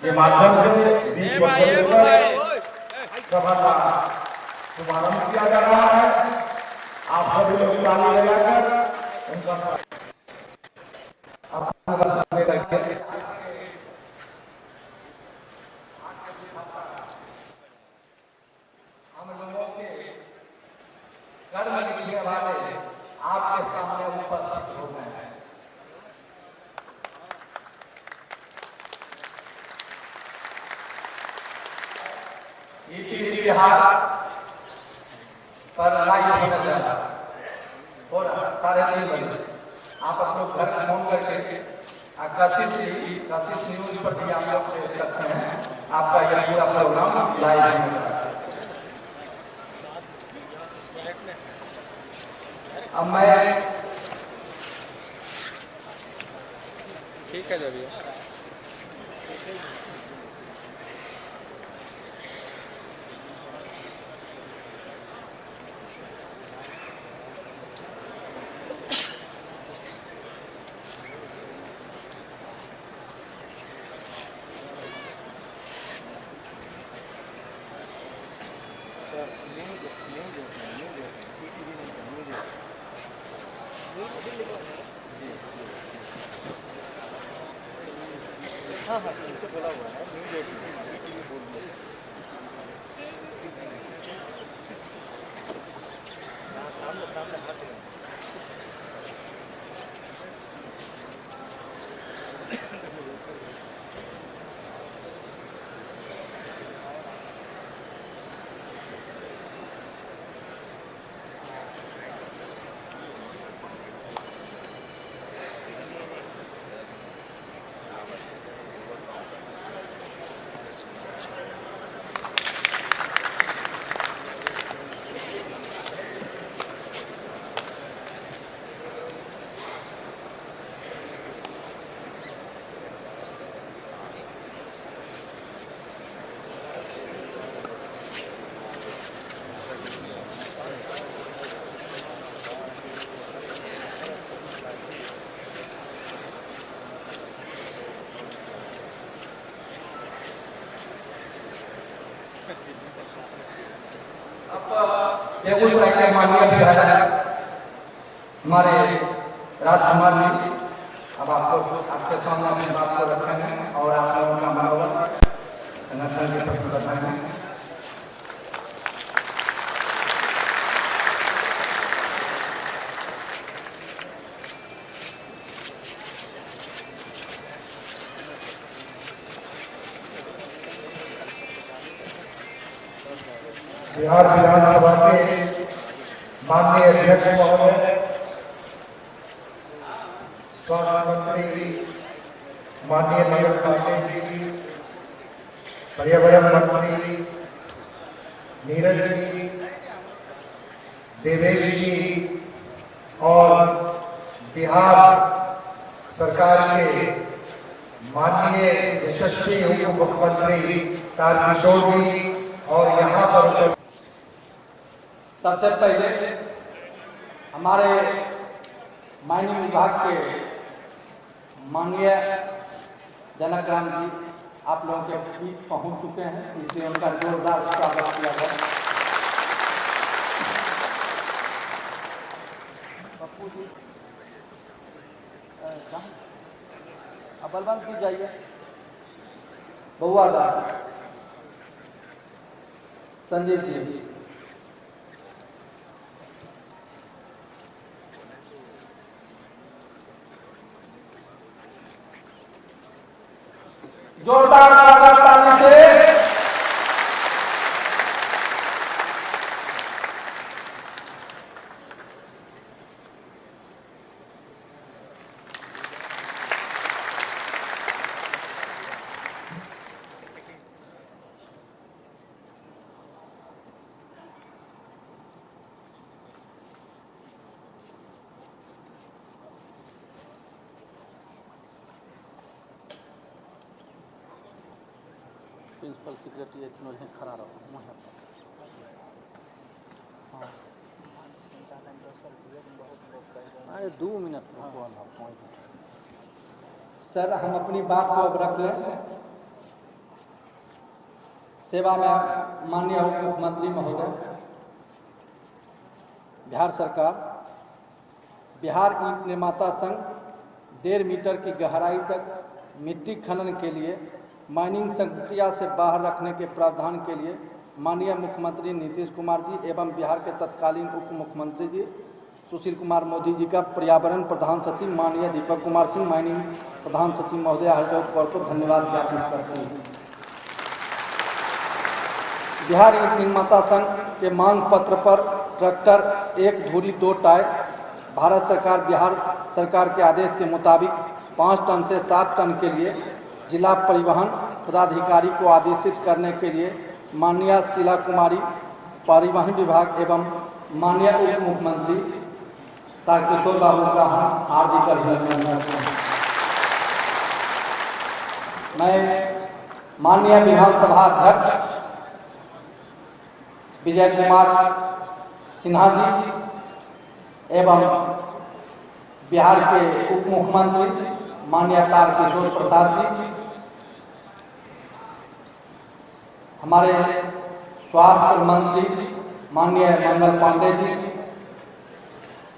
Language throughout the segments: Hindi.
के माध्यम से दीप प्रज्वलित कर सभा का शुभारंभ किया जा रहा है। आप सभी लोग ताली बजाकर उनका स्वागत। हम लोगों के कर्म लिखने वाले आपके सामने उपस्थित हो गए हैं। ईटीवी बिहार पर लाइव होने जा रहा है और 3:30 बजे आप लोग घर फोन करके कशिश न्यूज पर भी आप लोग देख सकते हैं। आपका यह पूरा प्रोग्राम लाइव है। अब मैं ठीक है जब हाँ हाँ उनको बोला हुआ है न्यूज बोल सामने सामने हाथ बेगूसराय के माननीय विधायक हमारे राजकुमार जी अब आपको आपके सामने अपनी बात को रखेंगे और आप लोगों का मनोबल संगठन के प्रति बढ़ाएंगे। बिहार विधानसभा के माननीय अध्यक्ष महोदय, स्वास्थ्य मंत्री माननीय नगर पांडे जी, पर्यावरण मंत्री नीरज जी, देवेश जी और बिहार सरकार के माननीय यशस्वी उप मुख्यमंत्री तारकिशोर जी और यहाँ पर सबसे पहले हमारे माइनिंग विभाग के माननीय जनक राम जी आप लोगों के बीच पहुंच चुके हैं, इसलिए उनका जोरदार स्वागत किया गया। पप्पू जी अब बलवंत जी जाइए, बउआ दा संजीव जी, जोरदार स्वागत ताली से। प्रिंसिपल सेक्रेटरी इतने खड़ा रहो वहाँ पर। हाँ अरे 2 मिनट सर, हम अपनी बात को अब रख लें। सेवा में माननीय उप मुख्यमंत्री महोदय, बिहार सरकार बिहार ईंट निर्माता संघ 1.5 मीटर की गहराई तक मिट्टी खनन के लिए माइनिंग संक्रिया से बाहर रखने के प्रावधान के लिए माननीय मुख्यमंत्री नीतीश कुमार जी एवं बिहार के तत्कालीन उप मुख्यमंत्री जी सुशील कुमार मोदी जी का पर्यावरण प्रधान सचिव माननीय दीपक कुमार सिंह, माइनिंग प्रधान सचिव महोदय हरजोत कौर को धन्यवाद ज्ञापित करते हैं। बिहार ईंट निर्माता संघ के मांग पत्र पर ट्रैक्टर 1 धुरी 2 टायर भारत सरकार बिहार सरकार के आदेश के मुताबिक 5 टन से 7 टन के लिए जिला परिवहन पदाधिकारी को आदेशित करने के लिए माननीय शीला कुमारी परिवहन विभाग एवं माननीय उप मुख्यमंत्री तारकिशोर बाबू का हम हार्दिक अभिनंदन करते हैं। मैं माननीय विधानसभा अध्यक्ष विजय कुमार सिन्हा जी एवं बिहार के उप मुख्यमंत्री माननीय तारकिशोर प्रसाद जी, हमारे स्वास्थ्य मंत्री माननीय मंगल पांडे जी,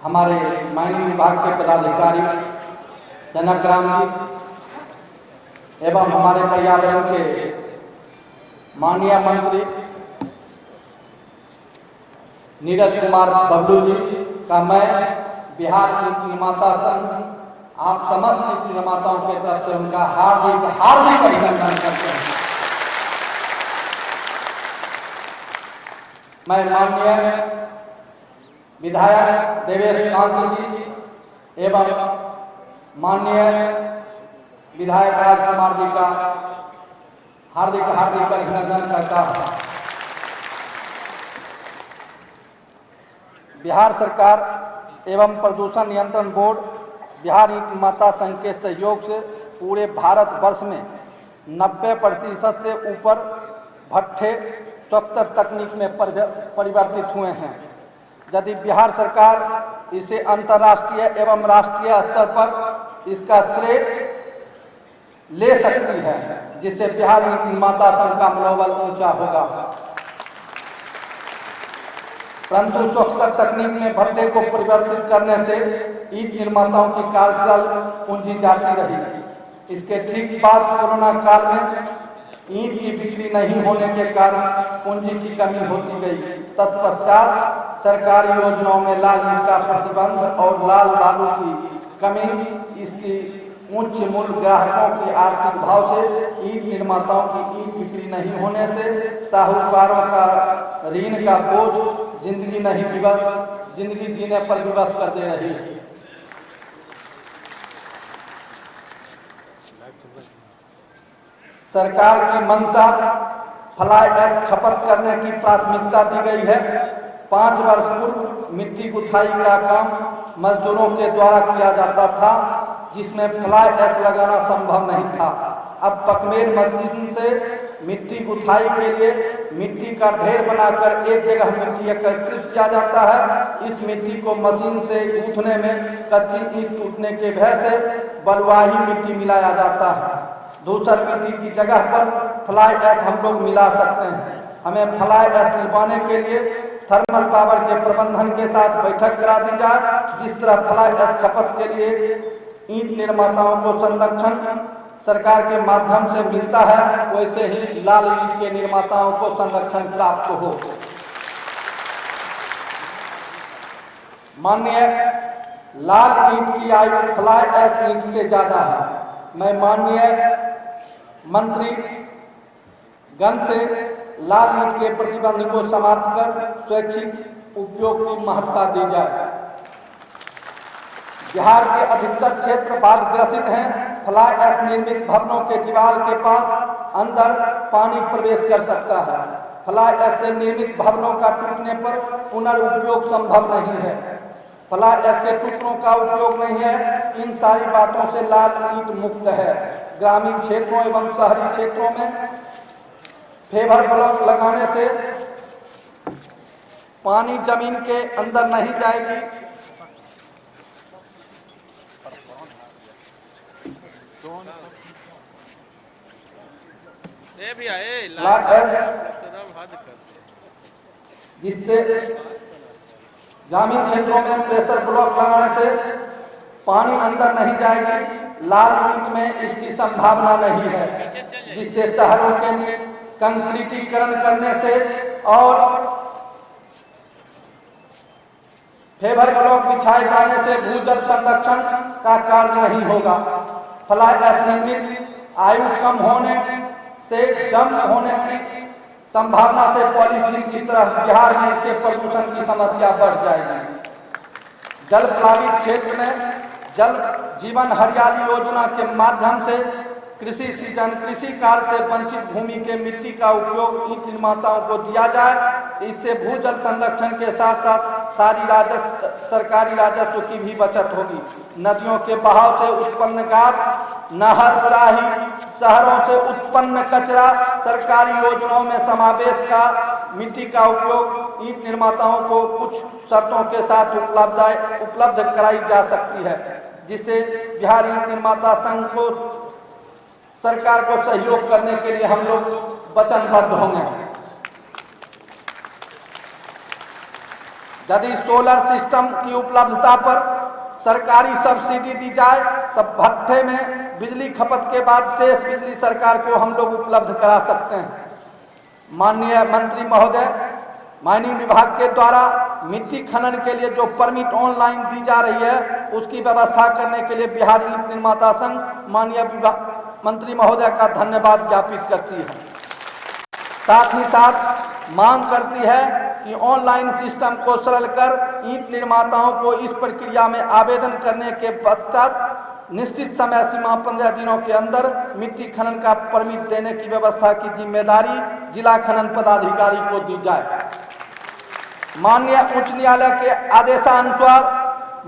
हमारे माइनिंग विभाग के पदाधिकारी जनक राम जी एवं हमारे पर्यावरण के माननीय मंत्री नीरज कुमार बबलू जी का मैं बिहार ईंट निर्माता संघ आप समस्त ईंट निर्माताओं के तरफ से उनका हार्दिक अभिनंदन करते हैं। मैं माननीय विधायक देवेश कांत जी एवं माननीय विधायक राजकुमार जी का हार्दिक अभिनंदन करता हूँ। बिहार सरकार एवं प्रदूषण नियंत्रण बोर्ड बिहार ईंट निर्माता संघ के सहयोग से पूरे भारत वर्ष में 90% से ऊपर भट्ठे स्वच्छ तकनीक में परिवर्तित हुए हैं। यदि बिहार सरकार इसे अंतर्राष्ट्रीय एवं राष्ट्रीय स्तर पर इसका श्रेय ले सकती है, जिससे बिहार ईंट निर्माता संघ का मनोबल ऊंचा होगा। परंतु स्वच्छ तकनीक में भट्टे को परिवर्तित करने से ईंट निर्माताओं की कार्यशील पूंजी जाती रही। इसके ठीक बाद कोरोना काल में ईंट की बिक्री नहीं होने के कारण पूंजी की कमी होती गई। तत्पश्चात सरकारी योजनाओं में लाल ईंट का प्रतिबंध और लाल बालू की कमी, इसकी उच्च मूल्य ग्राहकों की आर्थिक भाव से ईंट निर्माताओं की ईंट बिक्री नहीं होने से साहूकारों का ऋण का बोझ जिंदगी जीने पर विवश कर दे रही है। सरकार की मंशा फ्लाई ऐश खपत करने की प्राथमिकता दी गई है। 5 वर्ष पूर्व मिट्टी गुथाई का काम मजदूरों के द्वारा किया जाता था, जिसमें फ्लाई ऐश लगाना संभव नहीं था। अब पकमेल मशीन से मिट्टी गुथाई के लिए मिट्टी का ढेर बनाकर एक जगह मिट्टी एकत्रित किया जाता है। इस मिट्टी को मशीन से गूंथने में कच्ची ईंट टूटने के भय से बलुआही मिट्टी मिलाया जाता है। दूसर मिट्टी की जगह पर फ्लाई ऐश हम लोग मिला सकते हैं। हमें फ्लाई ऐश मिलवाने के लिए थर्मल पावर के प्रबंधन के साथ बैठक करा दी जाए। जिस तरह फ्लाई ऐश खपत के लिए ईंट निर्माताओं को संरक्षण सरकार के माध्यम से मिलता है, वैसे ही लाल ईंट के निर्माताओं को संरक्षण प्राप्त हो। माननीय लाल ईंट की आयु फ्लाई ऐश ईंट से ज्यादा है। मैं माननीय मंत्री गण से लाल ईंट के प्रतिबंध को समाप्त कर स्वैच्छिक उपयोग की महत्ता दी जाए। बिहार के अधिकतर क्षेत्र बाढ़ ग्रसित हैं। फ्लाई ऐश निर्मित भवनों के दीवार के पास अंदर पानी प्रवेश कर सकता है। फ्लाई ऐश से निर्मित भवनों का टूटने पर पुनर्उपयोग संभव नहीं है। फ्लाई ऐश के टुकड़ों का उपयोग नहीं है। इन सारी बातों से लाल ईंट मुक्त है। ग्रामीण क्षेत्रों एवं शहरी क्षेत्रों में फेवर ब्लॉक लगाने से पानी जमीन के अंदर नहीं जाएगी। ए भैया ए जिससे ग्रामीण क्षेत्रों में प्रेशर ब्लॉक लगाने से पानी अंदर नहीं जाएगी। लाल ईंट में इसकी संभावना नहीं है, जिससे शहरों के कंक्रीटीकरण करने से और फेवर ब्लॉक बिछाए जाने से भूजल संरक्षण का कार्य नहीं होगा। फ्लाई ऐश निर्मित आयु कम होने से कम होने की संभावना से पॉलीथीन की तरह बिहार में इससे प्रदूषण की समस्या बढ़ जाएगी। जल प्लावित क्षेत्र में जल जीवन हरियाली योजना के माध्यम से कृषि सीजन कृषि कार्य से वंचित भूमि के मिट्टी का उपयोग ईंट निर्माताओं को दिया जाए। इससे भूजल संरक्षण के साथ साथ सरकारी राजस्व की भी बचत होगी। नदियों के बहाव से उत्पन्न गाद, नहर, उराही, शहरों से उत्पन्न कचरा सरकारी योजनाओं में समावेश का मिट्टी का उपयोग ईंट निर्माताओं को कुछ शर्तों के साथ उपलब्ध कराई जा सकती है, जिससे बिहार ईंट निर्माता संघ को सरकार को सहयोग करने के लिए हम लोग वचनबद्ध होंगे। यदि सोलर सिस्टम की उपलब्धता पर सरकारी सब्सिडी दी जाए तब भट्ठे में बिजली खपत के बाद शेष बिजली सरकार को हम लोग उपलब्ध करा सकते हैं। माननीय मंत्री महोदय, माइनिंग विभाग के द्वारा मिट्टी खनन के लिए जो परमिट ऑनलाइन दी जा रही है उसकी व्यवस्था करने के लिए बिहार ईंट निर्माता संघ माननीय मंत्री महोदय का धन्यवाद ज्ञापित करती है। साथ ही साथ मांग करती है कि ऑनलाइन सिस्टम को सरल कर ईंट निर्माताओं को इस प्रक्रिया में आवेदन करने के पश्चात निश्चित समय सीमा 15 दिनों के अंदर मिट्टी खनन का परमिट देने की व्यवस्था की जिम्मेदारी जिला खनन पदाधिकारी को दी जाए। माननीय उच्च न्यायालय के आदेशानुसार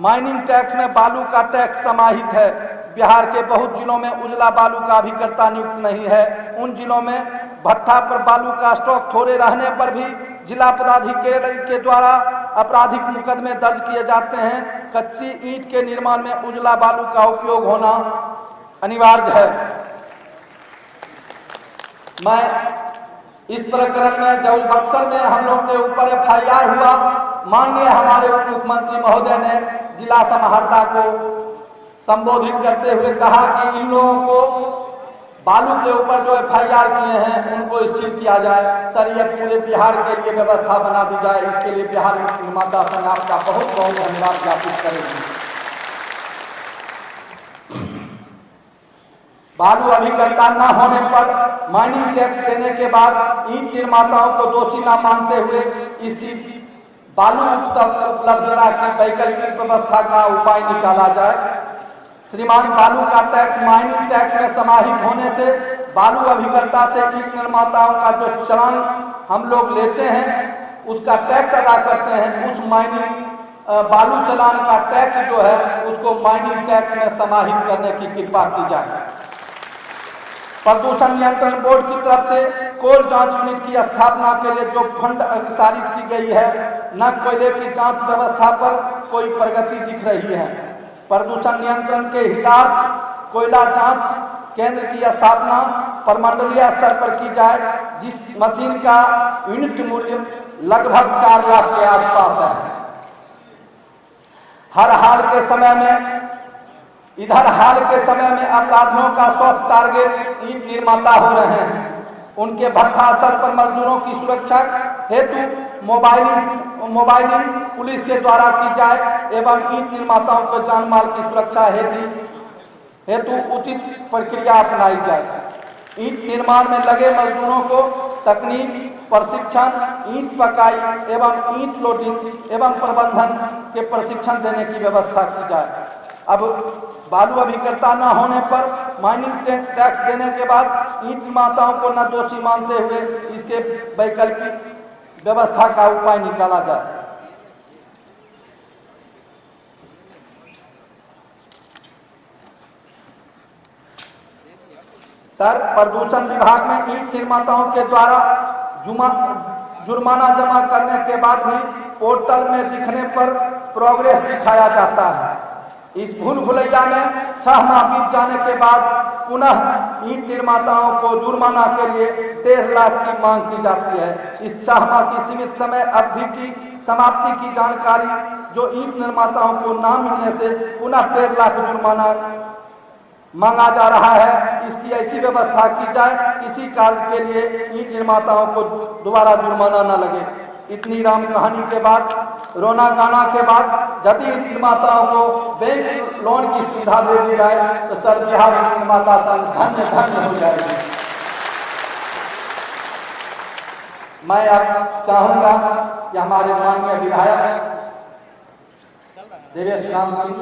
माइनिंग टैक्स में बालू का टैक्स समाहित है। बिहार के बहुत जिलों में उजला बालू का अभिकर्ता नियुक्त नहीं है। उन जिलों में भट्ठा पर बालू का स्टॉक थोड़े रहने पर भी जिला पदाधिकारी के द्वारा आपराधिक मुकदमे दर्ज किए जाते हैं। कच्ची ईंट के निर्माण में उजला बालू का उपयोग होना अनिवार्य है। मैं इस प्रकरण में जब बक्सर में हम लोग के ऊपर FIR हुआ, माननीय हमारे उप मुख्यमंत्री महोदय ने जिला समाहर्ता को संबोधित करते हुए कहा कि इन लोगों को बालू के ऊपर जो FIR किए हैं उनको स्थिर किया जाए। सर, ये पूरे बिहार के लिए व्यवस्था बना दी जाए। इसके लिए बिहार ईंट निर्माता संघ आपका बहुत बहुत धन्यवाद ज्ञापित करेगी। बालू अभिकर्ता न होने पर माइनिंग टैक्स देने के बाद ईंट निर्माताओं को दोषी न मानते हुए इसकी बालू उपलब्धता की वैकल्पिक व्यवस्था का उपाय निकाला जाए। श्रीमान, बालू का टैक्स माइनिंग टैक्स में समाहित होने से बालू अभिकर्ता से ईंट निर्माताओं का जो चालान हम लोग लेते हैं उसका टैक्स अदा करते हैं। उस माइनिंग बालू चालान का टैक्स जो है उसको माइनिंग टैक्स में समाहित करने की कृपा की जाए। प्रदूषण नियंत्रण बोर्ड की तरफ से कोल जांच यूनिट की स्थापना के लिए जो फंड अग्रसारित की गई है, न कोयले की जांच व्यवस्था पर कोई प्रगति दिख रही है। प्रदूषण नियंत्रण के हितार्थ कोयला जांच केंद्र की स्थापना प्रमंडलीय स्तर पर की जाए, जिस मशीन का यूनिट मूल्य लगभग 4 लाख के आसपास है। हाल के समय में अपराधियों का सॉफ्ट टारगेट ईंट निर्माता हो रहे हैं। उनके भट्ठा स्थल पर मजदूरों की सुरक्षा हेतु मोबाइलिंग पुलिस के द्वारा की जाए एवं ईंट निर्माताओं को जान माल की सुरक्षा हेतु उचित प्रक्रिया अपनाई जाए। ईंट निर्माण में लगे मजदूरों को तकनीक प्रशिक्षण, ईंट पकाई एवं ईंट लोडिंग एवं प्रबंधन के प्रशिक्षण देने की व्यवस्था की जाए। अब बालू अभिकर्ता न होने पर माइनिंग टैक्स देने के बाद ईंट निर्माताओं को न दोषी मानते हुए इसके वैकल्पिक व्यवस्था का उपाय निकाला जाए। सर, प्रदूषण विभाग में ईंट निर्माताओं के द्वारा जुर्माना जमा करने के बाद भी पोर्टल में दिखने पर प्रोग्रेस दिखाया जाता है। इस भूल भुलैया में 6 माह बीत जाने के बाद पुनः ईंट निर्माताओं को जुर्माना के लिए 1.5 लाख की मांग की जाती है। इस चाहमा की सीमित समय अवधि की समाप्ति की जानकारी जो ईंट निर्माताओं को न मिलने से पुनः 1.5 लाख जुर्माना मांगा जा रहा है। इसकी ऐसी व्यवस्था की जाए इसी कार्य के लिए ईंट निर्माताओं को दोबारा जुर्माना न लगे। इतनी राम कहानी के बाद, रोना गाना के बाद यदि निर्माताओं को बैंक लोन की सुविधा दे दी जाए तो सर बिहार निर्माता संघ धन्य धन्य हो जाएगी। मैं अब चाहूंगा कि हमारे माननीय विधायक देवेश राम सिंह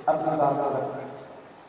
अपनी बात करें।